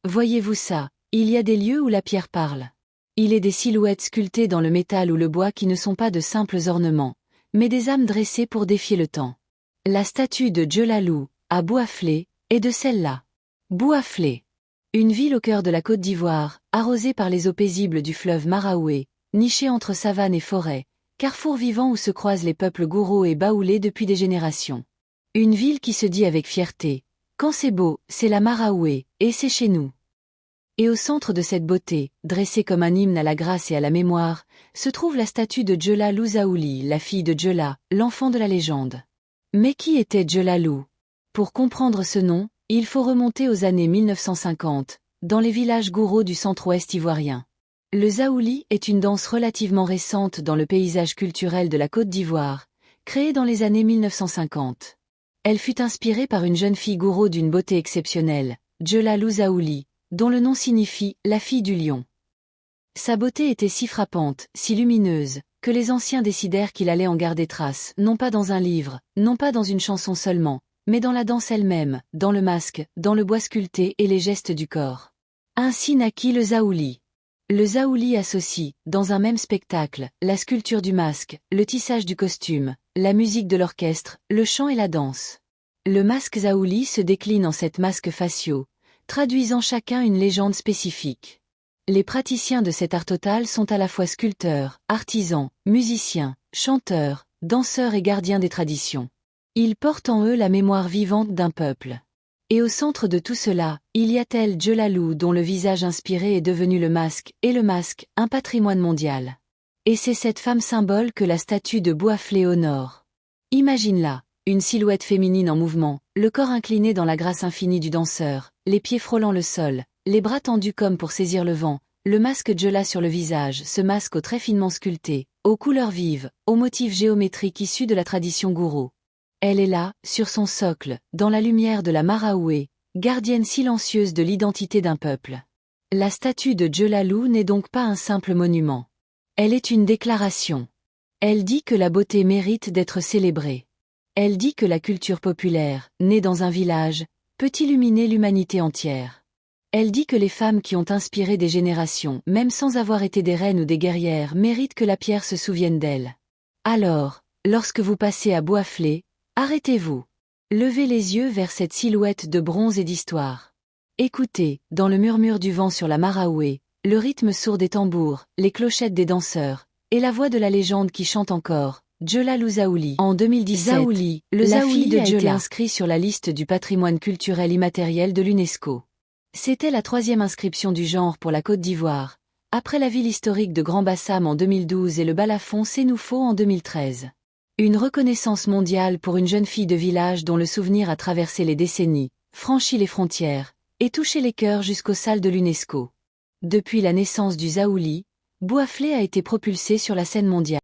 Voyez-vous ça, il y a des lieux où la pierre parle. Il est des silhouettes sculptées dans le métal ou le bois qui ne sont pas de simples ornements, mais des âmes dressées pour défier le temps. La statue de Djelalou, à Bouaflé, est de celle-là. Bouaflé. Une ville au cœur de la Côte d'Ivoire, arrosée par les eaux paisibles du fleuve Maraoué, nichée entre savane et forêt, carrefour vivant où se croisent les peuples gourous et baoulés depuis des générations. Une ville qui se dit avec fierté, quand c'est beau, c'est la Maraoué, et c'est chez nous. Et au centre de cette beauté, dressée comme un hymne à la grâce et à la mémoire, se trouve la statue de Djelalou Zaouli, la fille de Djela, l'enfant de la légende. Mais qui était Djelalou? Pour comprendre ce nom, il faut remonter aux années 1950, dans les villages gourous du centre-ouest ivoirien. Le Zaouli est une danse relativement récente dans le paysage culturel de la Côte d'Ivoire, créée dans les années 1950. Elle fut inspirée par une jeune fille gourou d'une beauté exceptionnelle, Djelalou Zaouli, dont le nom signifie « la fille du lion ». Sa beauté était si frappante, si lumineuse, que les anciens décidèrent qu'il allait en garder trace, non pas dans un livre, non pas dans une chanson seulement, mais dans la danse elle-même, dans le masque, dans le bois sculpté et les gestes du corps. Ainsi naquit le Zaouli. Le Zaouli associe, dans un même spectacle, la sculpture du masque, le tissage du costume, la musique de l'orchestre, le chant et la danse. Le masque Zaouli se décline en 7 masques faciaux, traduisant chacun une légende spécifique. Les praticiens de cet art total sont à la fois sculpteurs, artisans, musiciens, chanteurs, danseurs et gardiens des traditions. Ils portent en eux la mémoire vivante d'un peuple. Et au centre de tout cela, il y a tel Djelalou dont le visage inspiré est devenu le masque, et le masque, un patrimoine mondial. Et c'est cette femme symbole que la statue de Bouaflé honore. Imagine-la, une silhouette féminine en mouvement, le corps incliné dans la grâce infinie du danseur, les pieds frôlant le sol, les bras tendus comme pour saisir le vent, le masque Djela sur le visage, ce masque aux traits finement sculptés, aux couleurs vives, aux motifs géométriques issus de la tradition gourou. Elle est là, sur son socle, dans la lumière de la Maraoué, gardienne silencieuse de l'identité d'un peuple. La statue de Djelalou n'est donc pas un simple monument. Elle est une déclaration. Elle dit que la beauté mérite d'être célébrée. Elle dit que la culture populaire, née dans un village, peut illuminer l'humanité entière. Elle dit que les femmes qui ont inspiré des générations, même sans avoir été des reines ou des guerrières, méritent que la pierre se souvienne d'elles. Alors, lorsque vous passez à Bouaflé, arrêtez-vous. Levez les yeux vers cette silhouette de bronze et d'histoire. Écoutez, dans le murmure du vent sur la Maraoué, le rythme sourd des tambours, les clochettes des danseurs, et la voix de la légende qui chante encore, Djelalou Zaouli. En 2017, Zaouli, la fille de Djela, a été inscrit sur la liste du patrimoine culturel immatériel de l'UNESCO. C'était la 3e inscription du genre pour la Côte d'Ivoire, après la ville historique de Grand-Bassam en 2012 et le Balafon Sénoufo en 2013. Une reconnaissance mondiale pour une jeune fille de village dont le souvenir a traversé les décennies, franchi les frontières, et touché les cœurs jusqu'aux salles de l'UNESCO. Depuis la naissance du Zaouli, Bouaflé a été propulsé sur la scène mondiale.